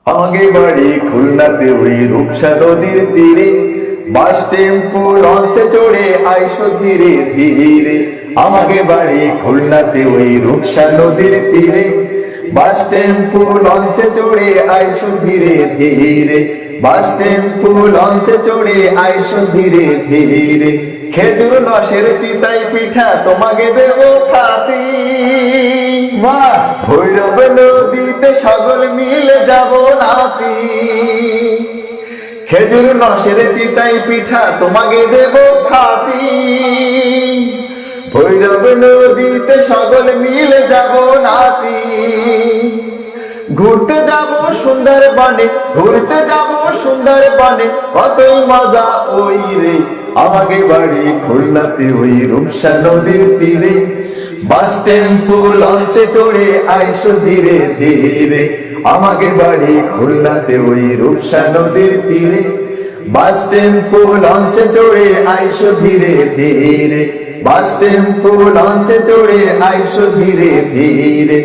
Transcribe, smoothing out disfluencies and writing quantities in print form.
আমাকে বাড়ি খুলনাতে ওই রূপসা নদীর তীরে, বাস টেম্পো লঞ্চে চড়ে আইসো ধীরে ধীরে। আমাকে বাড়ি খুলনাতে ওই রূপসা নদীর তীরে, বাস টেম্পো লঞ্চে চড়ে আইসো ধীরে ধীরে। বাস টেম্পো লঞ্চে চড়ে আইসো ধীরে ধীরে। খেজুর রসের চিতাই পিঠা তোমাকে দেব খাতি, ভৈরব নদীতে সকল মিলে যাব নাতি। খেজুর রসের চিতাই পিঠা তোমাকে দেব খাতি, ভৈরব নদীতে সকল মিলে যাব নাতি। ঘুরতে যাব সুন্দরবনে, ঘুরতে যাব সুন্দরবনে, কতই মজা ওই রে। আমাকে বাড়ি খুলনাতে ওই রূপসা নদীর তীরে, বাস টেম্পো লঞ্চে চড়ে আইসো ধীরে ধীরে। আমাকে বাড়ি খুলনাতে ওই রূপসা নদীর তীরে, বাস টেম্পো লঞ্চে চড়ে আইসো ধীরে ধীরে। বাস টেম্পো লঞ্চে চড়ে আইসো ধীরে ধীরে।